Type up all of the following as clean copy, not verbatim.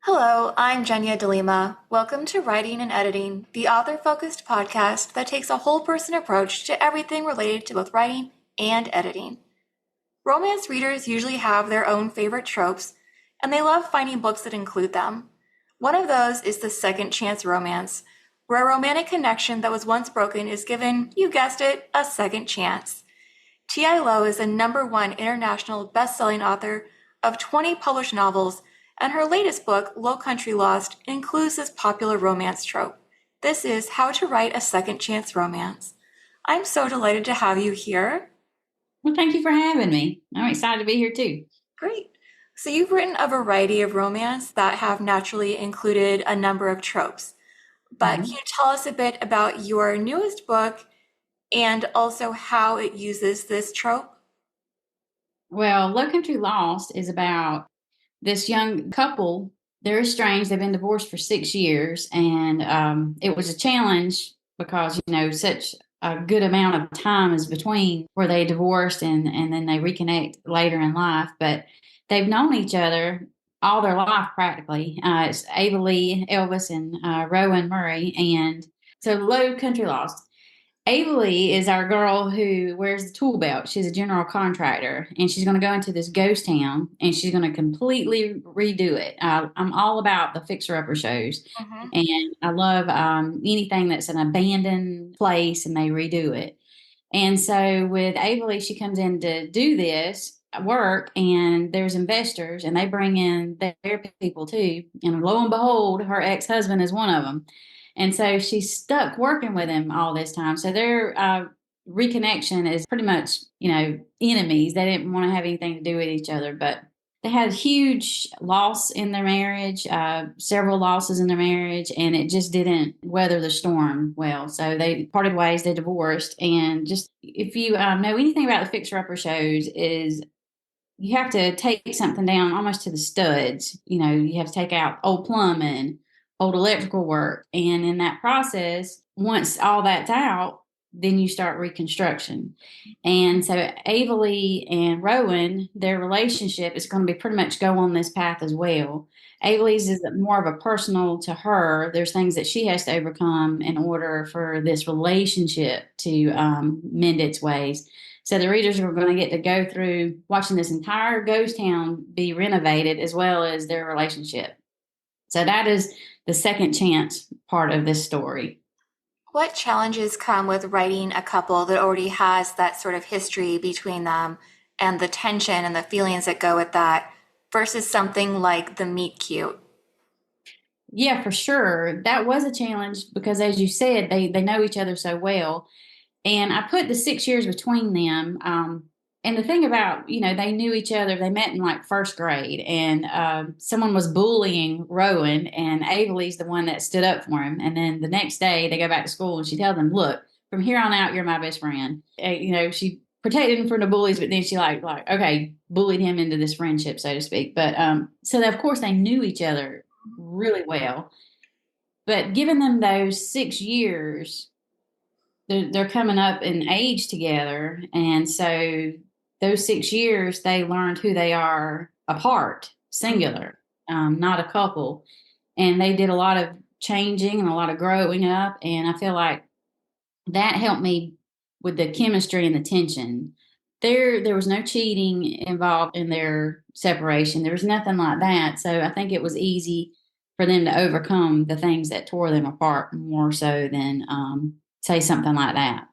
Hello, I'm Jennia DeLima. Welcome to Writing and Editing, the author-focused podcast that takes a whole-person approach to everything related to both writing and editing. Romance readers usually have their own favorite tropes, and they love finding books that include them. One of those is the second chance romance, where a romantic connection that was once broken is given, you guessed it, a second chance. T.I. Lowe is a #1 international best-selling author of 20 published novels, and her latest book, Low Country Lost, includes this popular romance trope. This is How to Write a Second Chance Romance. I'm so delighted to have you here. Well, thank you for having me. I'm excited to be here too. Great. So you've written a variety of romance that have naturally included a number of tropes. But can Mhm. you tell us a bit about your newest book and also how it uses this trope? Well, Low Country Lost is about this young couple. They're estranged. They've been divorced for 6 years, and it was a challenge because such a good amount of time is between where they divorced and then they reconnect later in life. But they've known each other all their life practically. It's Ava Lee, Elvis, and Rowan Murray, and so Low Country Lost. Ailey is our girl who wears the tool belt. She's a general contractor, and she's going to go into this ghost town, and she's going to completely redo it. I'm all about the fixer-upper shows, Mhm. and I love anything that's an abandoned place and they redo it. And so with Ailey, she comes in to do this work, and there's investors, and they bring in their people too. And lo and behold, her ex-husband is one of them. And so she's stuck working with him all this time. So their reconnection is pretty much, enemies. They didn't want to have anything to do with each other, but they had a huge loss in their marriage, several losses in their marriage, and it just didn't weather the storm well. So they parted ways, they divorced. And just if you know anything about the fixer upper shows, is you have to take something down almost to the studs. You have to take out old plumbing, old electrical work. And in that process, once all that's out, then you start reconstruction. And so Avalee and Rowan, their relationship is going to be pretty much go on this path as well. Avalee's is more of a personal to her. There's things that she has to overcome in order for this relationship to mend its ways. So the readers are going to get to go through watching this entire ghost town be renovated as well as their relationship. So that is the second chance part of this story. What challenges come with writing a couple that already has that sort of history between them and the tension and the feelings that go with that versus something like the meet cute? Yeah, for sure. That was a challenge because as you said, they know each other so well. And I put the 6 years between them. And the thing about, they knew each other. They met in like first grade, and someone was bullying Rowan, and Avalee's the one that stood up for him. And then the next day, they go back to school, and she tells them, "Look, from here on out, you're my best friend." She protected him from the bullies, but then she okay, bullied him into this friendship, so to speak. But so of course they knew each other really well. But given them those 6 years, they're coming up in age together, and so those 6 years they learned who they are apart, singular, not a couple, and they did a lot of changing and a lot of growing up, and I feel like that helped me with the chemistry and the tension. There was no cheating involved in their separation. There was nothing like that, so I think it was easy for them to overcome the things that tore them apart more so than say something like that.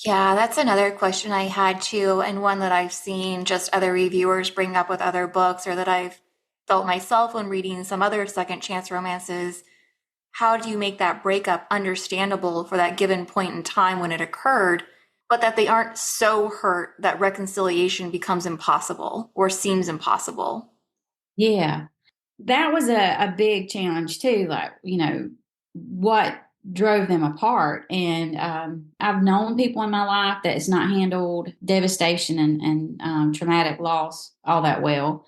Yeah, that's another question I had too, and one that I've seen just other reviewers bring up with other books, or that I've felt myself when reading some other second chance romances. How do you make that breakup understandable for that given point in time when it occurred, but that they aren't so hurt that reconciliation becomes impossible or seems impossible? Yeah, that was a big challenge too. Like, what drove them apart. And I've known people in my life that it's not handled devastation and traumatic loss all that well.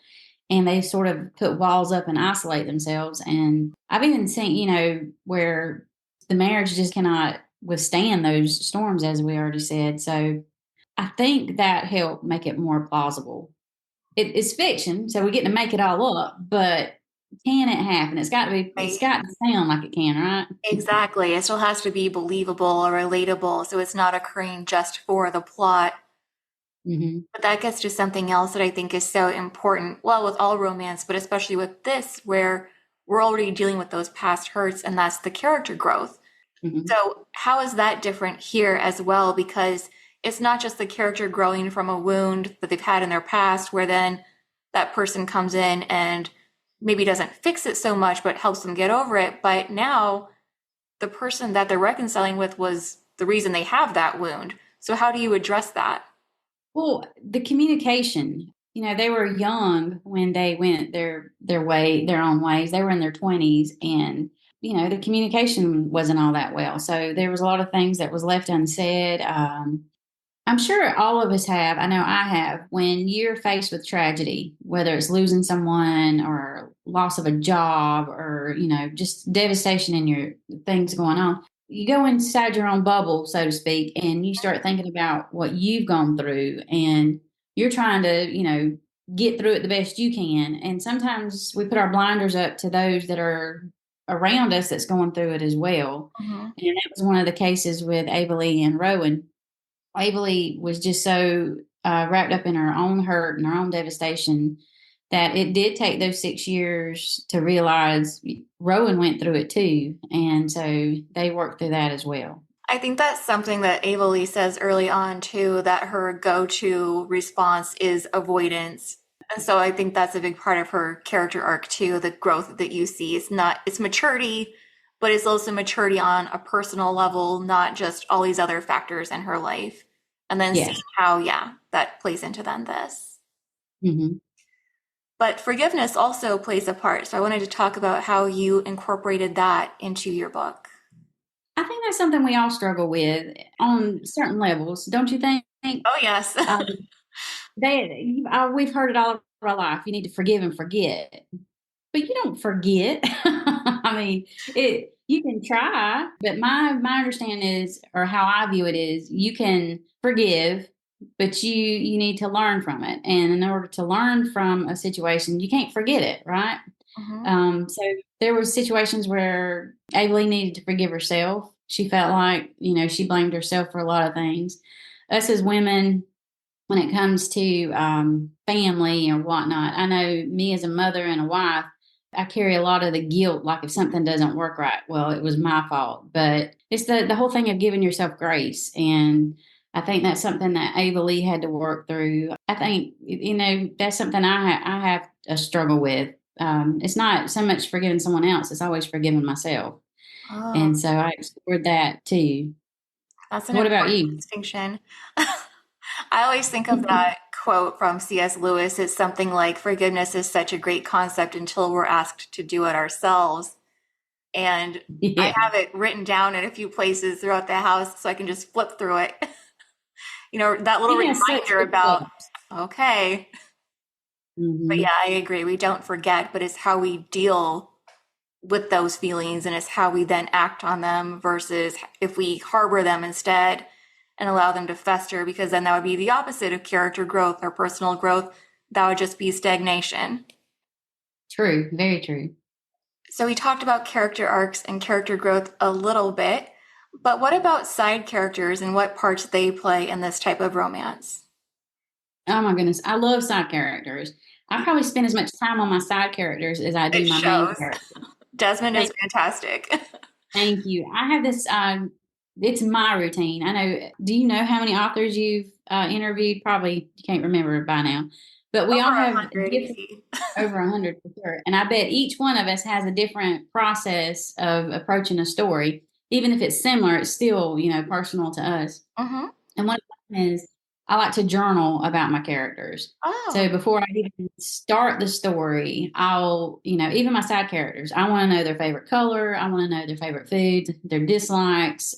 And they sort of put walls up and isolate themselves. And I've even seen, where the marriage just cannot withstand those storms, as we already said. So I think that helped make it more plausible. It's fiction, so we get to make it all up, but can it happen? It's Right. got to sound like it can, right? Exactly. It still has to be believable or relatable, so it's not occurring just for the plot. Hmm. But that gets to something else that I think is so important. Well, with all romance, but especially with this, where we're already dealing with those past hurts, and that's the character growth. Hmm. So, how is that different here as well? Because it's not just the character growing from a wound that they've had in their past, where then that person comes in and maybe doesn't fix it so much, but helps them get over it. But now the person that they're reconciling with was the reason they have that wound. So, how do you address that? Well, the communication, they were young when they went their own ways. They were in their 20s, and the communication wasn't all that well. So there was a lot of things that was left unsaid. I'm sure all of us have. I know I have. When you're faced with tragedy, whether it's losing someone or loss of a job or, just devastation in your things going on, you go inside your own bubble, so to speak, and you start thinking about what you've gone through and you're trying to, get through it the best you can. And sometimes we put our blinders up to those that are around us that's going through it as well. Mhm. And that was one of the cases with Avalee and Rowan. Waverly was just so wrapped up in her own hurt and her own devastation that it did take those 6 years to realize Rowan went through it too. And so they worked through that as well. I think that's something that Ava Lee says early on too, that her go-to response is avoidance. And so I think that's a big part of her character arc too, the growth that you see. It's maturity, but it's also maturity on a personal level, not just all these other factors in her life. And then seeing Yes. how, yeah, that plays into then this. Hmm. But forgiveness also plays a part. So I wanted to talk about how you incorporated that into your book. I think that's something we all struggle with on certain levels, don't you think? Oh, yes. Um, we've heard it all of our life. You need to forgive and forget. But you don't forget. I mean, you can try, but my understanding is, or how I view it is, you can forgive, but you need to learn from it. And in order to learn from a situation, you can't forget it, right? Hmm. So there were situations where Ailey needed to forgive herself. She felt like, she blamed herself for a lot of things. Us as women, when it comes to family or whatnot. I know me as a mother and a wife, I carry a lot of the guilt. Like if something doesn't work right, well, it was my fault. But it's the whole thing of giving yourself grace. And I think that's something that Ava Lee had to work through. I think, that's something I have a struggle with. It's not so much forgiving someone else, it's always forgiving myself. Oh, And so I explored that too. that's an What about important you? distinction. I always think of that quote from C.S. Lewis. It's something like forgiveness is such a great concept until we're asked to do it ourselves. And I Yeah. have it written down in a few places throughout the house so I can just flip through it. That little He has such reminder good about, stuff. okay. But Hmm. yeah, I agree. We don't forget, but it's how we deal with those feelings and it's how we then act on them versus if we harbor them instead and allow them to fester, because then that would be the opposite of character growth or personal growth. That would just be stagnation. True, very true. So we talked about character arcs and character growth a little bit, but what about side characters and what parts they play in this type of romance? Oh my goodness, I love side characters. I probably spend as much time on my side characters as I It do my main shows. character. Desmond is Thank, fantastic. thank you. I have this. It's my routine. I know. Do you know how many authors you've interviewed? Probably you can't remember by now, but we all Over a have hundred, different. easy. Over 100 for sure. And I bet each one of us has a different process of approaching a story. Even if it's similar, it's still, personal to us. Mm-hmm. And one of them is I like to journal about my characters. So Oh. before I even start the story, I'll, even my side characters, I want to know their favorite color. I want to know their favorite food, their dislikes,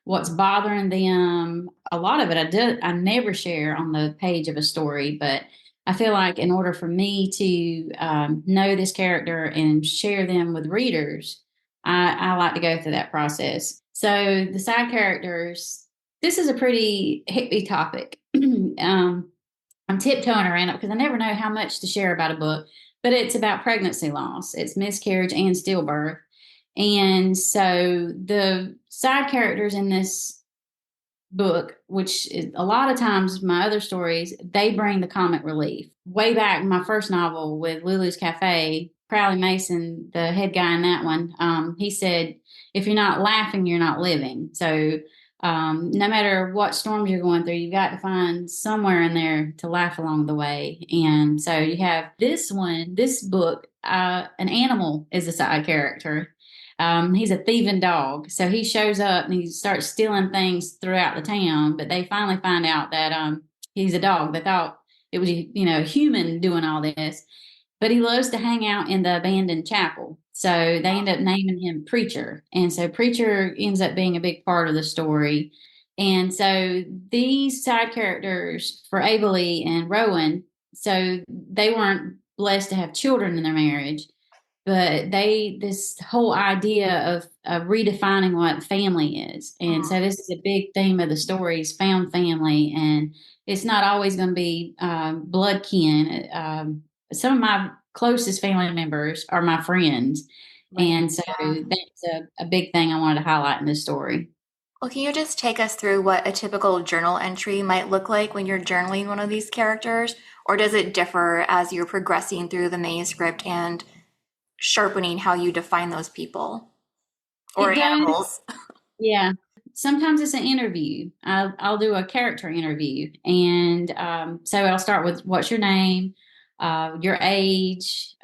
what's bothering them. A lot of it I never share on the page of a story, but I feel like in order for me to know this character and share them with readers, I like to go through that process. So the side characters, this is a pretty hippie topic. I'm tiptoeing around it because I never know how much to share about a book. but it's about pregnancy loss. It's miscarriage and stillbirth. And so the side characters in this book, which is a lot of times my other stories, they bring the comic relief. Way back in my first novel with Lulu's Cafe, Crowley Mason, the head guy in that one, he said, if you're not laughing, you're not living. So no matter what storms you're going through, you've got to find somewhere in there to laugh along the way. And so you have this book, an animal is a side character. He's a thieving dog. So he shows up and he starts stealing things throughout the town, but they finally find out that he's a dog. They thought it was, a human doing all this, but he loves to hang out in the abandoned chapel. So they end up naming him Preacher. And so Preacher ends up being a big part of the story. And so these side characters for Abilene and Rowan, so they weren't blessed to have children in their marriage, but this whole idea of redefining what family is. And so this is a big theme of the stories, found family. And it's not always going to be blood kin. Some of my closest family members are my friends. Right. And so that's a big thing I wanted to highlight in this story. Well, can you just take us through what a typical journal entry might look like when you're journaling one of these characters? Or does it differ as you're progressing through the manuscript and sharpening how you define those people or animals? Yeah. Sometimes it's an interview. I'll do a character interview. And so I'll start with what's your name, your age,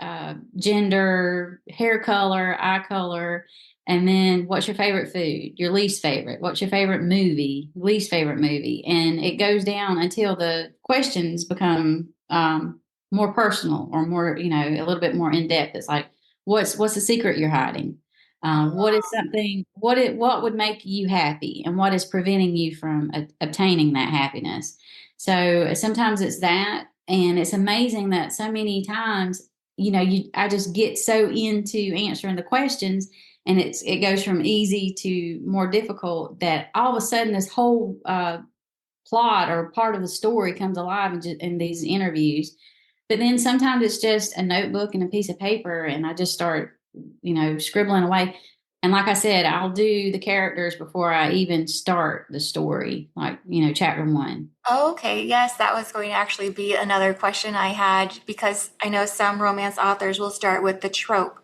gender, hair color, eye color, and then what's your favorite food, your least favorite, what's your favorite movie, least favorite movie. And it goes down until the questions become more personal or more, a little bit more in depth. It's like, what's the secret you're hiding? What is something? What would make you happy, and what is preventing you from obtaining that happiness? So sometimes it's that, and it's amazing that so many times, I just get so into answering the questions, and it goes from easy to more difficult. That all of a sudden, this whole plot or part of the story comes alive in these interviews. But then sometimes it's just a notebook and a piece of paper, and I just start, scribbling away. And like I said, I'll do the characters before I even start the story, like, chapter one. Okay, yes, that was going to actually be another question I had because I know some romance authors will start with the trope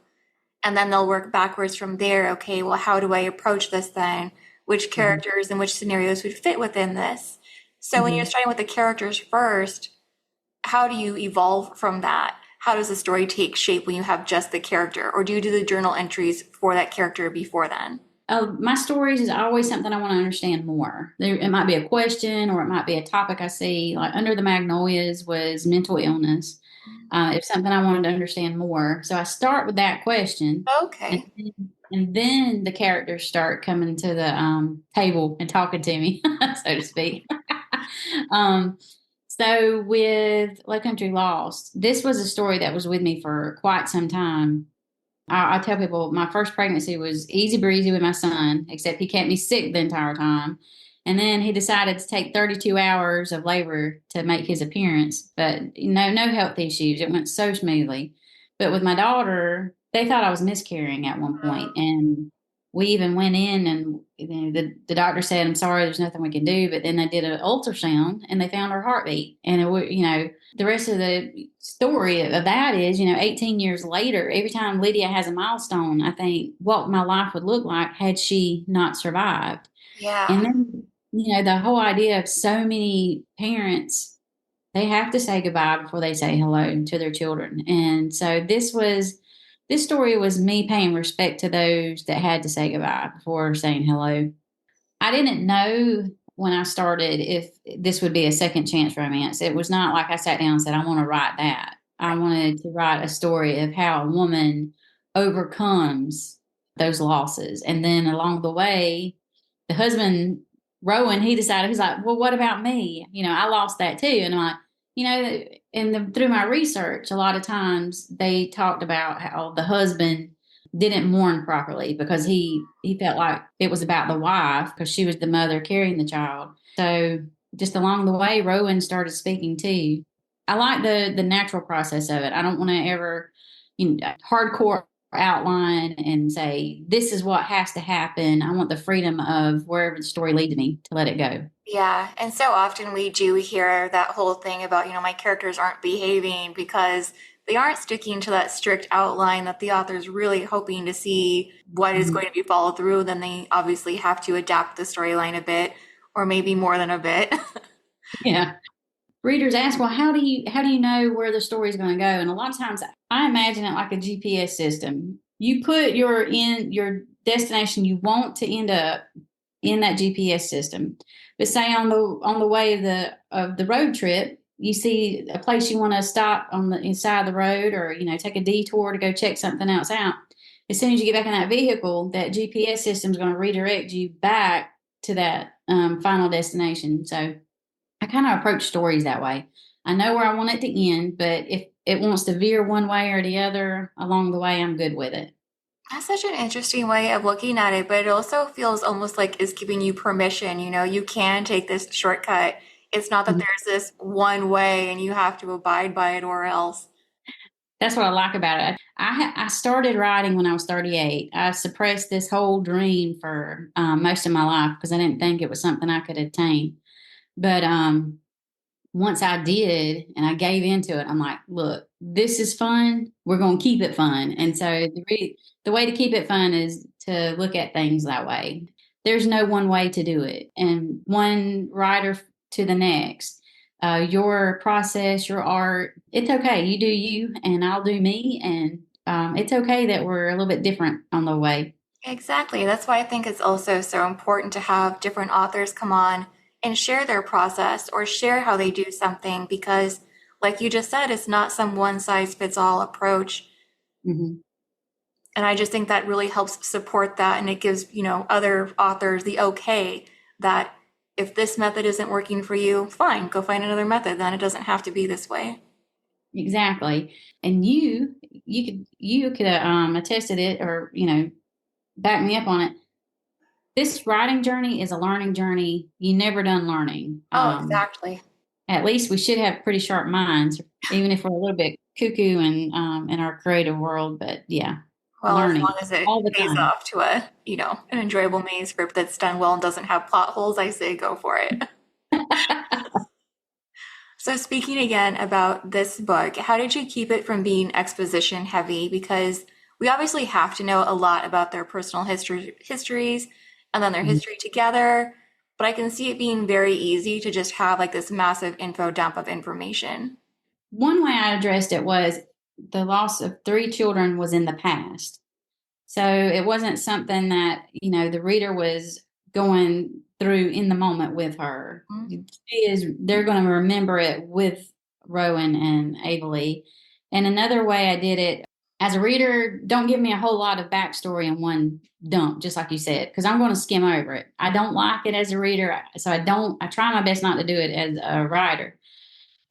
and then they'll work backwards from there. Okay, well, how do I approach this then? Which characters and which scenarios would fit within this? So when you're Mm-hmm. starting with the characters first, how do you evolve from that? How does the story take shape when you have just the character? Or do you do the journal entries for that character before then? My stories is always something I want to understand more. It might be a question or it might be a topic I see. Like Under the Magnolias was mental illness. It's something I wanted to understand more. So I start with that question, and Okay. and then the characters start coming to the table and talking to me, so to speak. um, so with Low Country Lost, this was a story that was with me for quite some time. I tell people my first pregnancy was easy breezy with my son, except he kept me sick the entire time. And then he decided to take 32 hours of labor to make his appearance, but no health issues. It went so smoothly. But with my daughter, they thought I was miscarrying at one point, and we even went in and the doctor said, "I'm sorry, there's nothing we can do." But then they did an ultrasound and they found her heartbeat, and the rest of the story of that is, 18 years later, every time Lydia has a milestone, I think what my life would look like had she not survived. And Yeah. then, the whole idea of so many parents, they have to say goodbye before they say hello to their children. And so this story was me paying respect to those that had to say goodbye before saying hello. I didn't know when I started if this would be a second chance romance. It was not like I sat down and said, I want to write that. I wanted to write a story of how a woman overcomes those losses. And then along the way, the husband, Rowan, he decided, he's like, well, what about me? I lost that too. And I'm like, through my research, a lot of times they talked about how the husband didn't mourn properly because he felt like it was about the wife because she was the mother carrying the child. So just along the way, Rowan started speaking too. I like the natural process of it. I don't want to ever, hardcore outline and say this is what has to happen. I want the freedom of wherever the story leads me to let it go. Yeah, and so often we do hear that whole thing about, my characters aren't behaving because they aren't sticking to that strict outline that the author's really hoping to see what is Mhm. going to be followed through. Then they obviously have to adapt the storyline a bit, or maybe more than a bit. Yeah. Readers ask, well, how do you know where the story is going to go? And a lot of times I imagine it like a GPS system. You put your destination you want to end up in that GPS system. But say on the way of the road trip, you see a place you want to stop on the inside of the road, or take a detour to go check something else out. As soon as you get back in that vehicle, that GPS system is going to redirect you back to that final destination. So I kind of approach stories that way. I know where I want it to end, but if it wants to veer one way or the other along the way, I'm good with it. That's such an interesting way of looking at it, but it also feels almost like it's giving you permission. You can take this shortcut. It's not that Mhm. there's this one way and you have to abide by it or else. That's what I like about it. I started writing when I was 38. I suppressed this whole dream for most of my life because I didn't think it was something I could attain. But once I did and I gave into it, I'm like, look, this is fun. We're going to keep it fun. And so the way to keep it fun is to look at things that way. There's no one way to do it, and one writer to the next. Your process, your art, it's okay. You do you, and I'll do me. And it's okay that we're a little bit different on the way. Exactly. That's why I think it's also so important to have different authors come on and share their process or share how they do something because, like you just said, it's not some one size fits all approach. Hmm. And I just think that really helps support that. And it gives, other authors the okay that if this method isn't working for you, fine, go find another method. Then it doesn't have to be this way. Exactly. And you could attest to it, or back me up on it. This writing journey is a learning journey. You never done learning. Oh, exactly. At least we should have pretty sharp minds, even if we're a little bit cuckoo in our creative world. But yeah, Well, as learning long as it all the pays time. off to an enjoyable manuscript that's done well and doesn't have plot holes, I say go for it. So, speaking again about this book, how did you keep it from being exposition heavy? Because we obviously have to know a lot about their personal histories and then their Mhm. history together. But I can see it being very easy to just have like this massive info dump of information. One way I addressed it was the loss of three children was in the past. So it wasn't something that, the reader was going through in the moment with her. Mhm. They're going to remember it with Rowan and Avalee. And another way I did it, as a reader, don't give me a whole lot of backstory in one dump, just like you said, because I'm going to skim over it. I don't like it as a reader. So I try my best not to do it as a writer.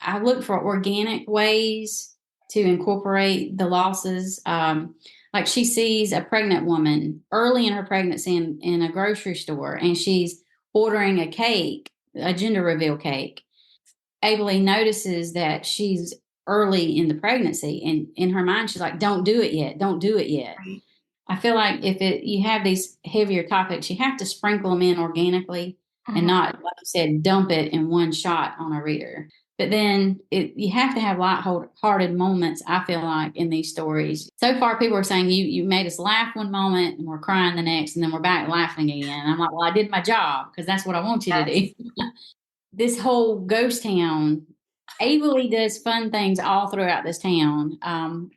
I look for organic ways to incorporate the losses. Like she sees a pregnant woman early in her pregnancy in a grocery store, and she's ordering a cake, a gender reveal cake. Abilene notices that she's early in the pregnancy, and in her mind, she's like, "Don't do it yet! Don't do it yet!" Right. I feel like if you have these heavier topics, you have to sprinkle them in organically and Mhm. not, like you said, dump it in one shot on a reader. But then you have to have light-hearted moments, I feel like, in these stories. So far, people are saying you made us laugh one moment and we're crying the next, and then we're back laughing again. And I'm like, well, I did my job because that's what I want you to do. Yes. This whole ghost town, Averly does fun things all throughout this town.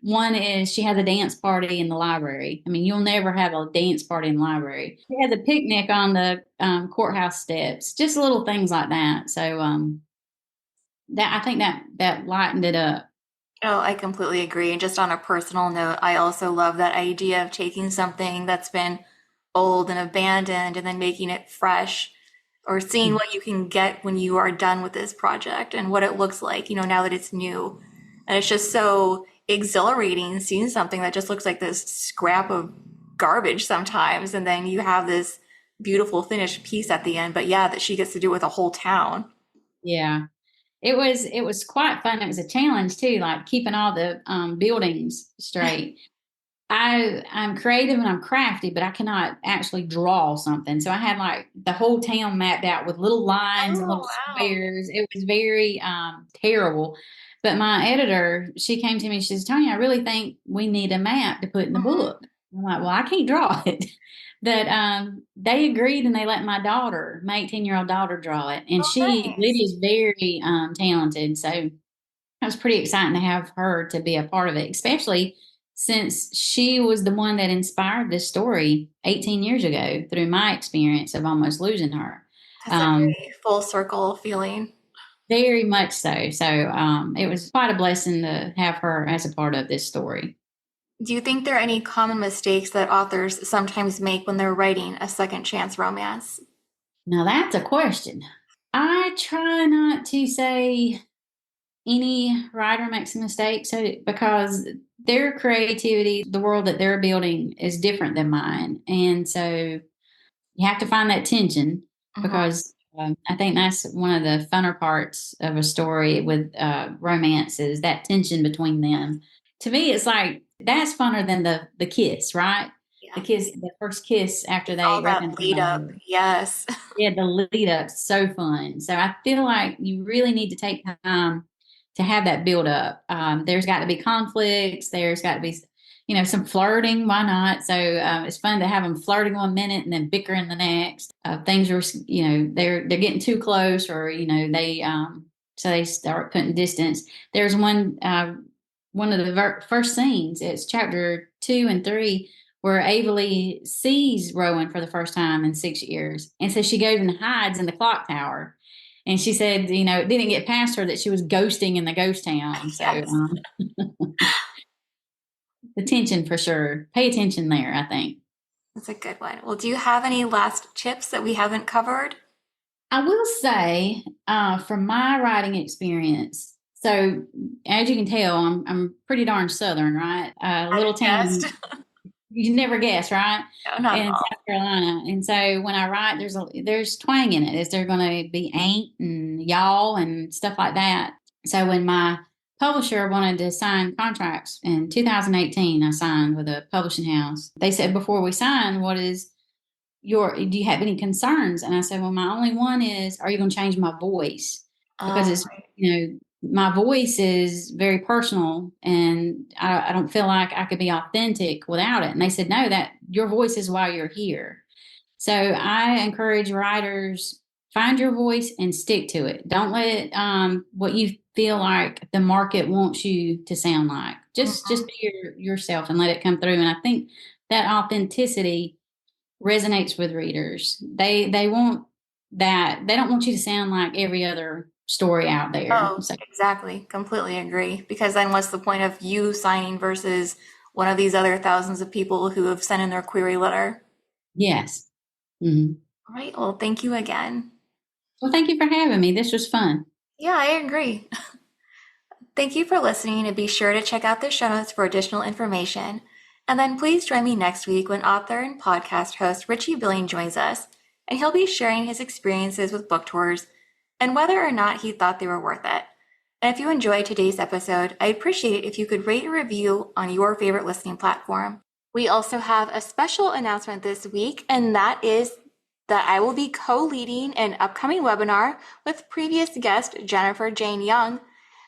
One is she has a dance party in the library. I mean, you'll never have a dance party in the library. She has a picnic on the courthouse steps, just little things like that. So that I think that lightened it up. Oh, I completely agree. And just on a personal note, I also love that idea of taking something that's been old and abandoned and then making it fresh or seeing what you can get when you are done with this project and what it looks like, now that it's new. And it's just so exhilarating seeing something that just looks like this scrap of garbage sometimes. And then you have this beautiful finished piece at the end. But yeah, that she gets to do with a whole town. Yeah. it was quite fun. It was a challenge too, like keeping all the buildings straight. I'm creative and I'm crafty, but I cannot actually draw something. So I had like the whole town mapped out with little lines and Oh, little wow. squares. It was very terrible. But my editor, she came to me, she says, Tony, I really think we need a map to put in the Mhm. book. I'm like, well, I can't draw it. But they agreed and they let my daughter, my 18-year-old daughter, draw it. And Oh, nice. Lydia's very talented. So it was pretty exciting to have her to be a part of it, especially since she was the one that inspired this story 18 years ago through my experience of almost losing her. That's a Um, very full circle feeling. Very much so. So it was quite a blessing to have her as a part of this story. Do you think there are any common mistakes that authors sometimes make when they're writing a second chance romance? Now that's a question. I try not to say any writer makes a mistake so because their creativity, the world that they're building is different than mine. And so you have to find that tension Mhm. because I think that's one of the funner parts of a story with romance is that tension between them. To me, it's like that's funner than the kiss, right? Yeah. The first kiss after It's they all that lead reconcile. up. Yes. Yeah, the lead up's so fun. So I feel like you really need to take time to have that build up. There's got to be conflicts. There's got to be, some flirting. Why not? So it's fun to have them flirting 1 minute and then bickering the next. Things are, they're getting too close, or they so they start putting distance. There's one of the first scenes. It's chapter 2 and 3 where Averly sees Rowan for the first time in 6 years. And so she goes and hides in the clock tower. And she said, it didn't get past her that she was ghosting in the ghost town. So Yes. the tension for sure. Pay attention there, I think. That's a good one. Well, do you have any last tips that we haven't covered? I will say, from my writing experience, so as you can tell, I'm pretty darn southern, right? A I little town guessed. you never guess, right? No, not at In all. South Carolina. And so when I write, there's twang in it. Is there going to be ain't and y'all and stuff like that? So when my publisher wanted to sign contracts in 2018, I signed with a publishing house. They said before we sign, do you have any concerns? And I said, well, my only one is, are you going to change my voice? Because Oh, it's, my voice is very personal and I don't feel like I could be authentic without it. And they said, no, that your voice is why you're here. So I encourage writers, find your voice and stick to it. Don't let what you feel like the market wants you to sound like. Just mhm. be yourself and let it come through. And I think that authenticity resonates with readers. They want that. They don't want you to sound like every other story out there. Oh, So exactly. Completely agree. Because then what's the point of you signing versus one of these other thousands of people who have sent in their query letter? yes. Mhm. All right. Well, thank you again. Well, thank you for having me. This was fun. Yeah, I agree. Thank you for listening, and be sure to check out the show notes for additional information. And then please join me next week when author and podcast host Richie Billing joins us, and he'll be sharing his experiences with book tours and whether or not he thought they were worth it. And if you enjoyed today's episode, I'd appreciate it if you could rate a review on your favorite listening platform. We also have a special announcement this week, and that is that I will be co-leading an upcoming webinar with previous guest Jennifer Jane Young.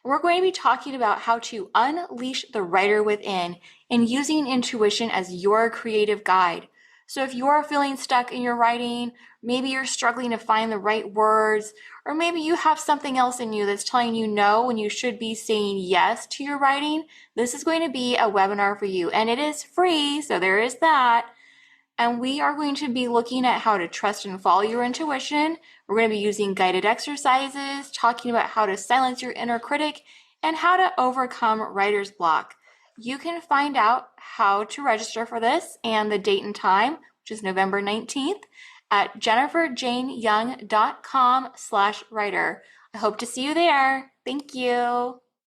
We're going to be talking about how to unleash the writer within and using intuition as your creative guide. So if you are feeling stuck in your writing, maybe you're struggling to find the right words, or maybe you have something else in you that's telling you no when you should be saying yes to your writing, this is going to be a webinar for you. And it is free, so there is that. And we are going to be looking at how to trust and follow your intuition. We're going to be using guided exercises, talking about how to silence your inner critic, and how to overcome writer's block. You can find out how to register for this and the date and time, which is November 19th, at jenniferjaneyoung.com/writer. I hope to see you there. Thank you.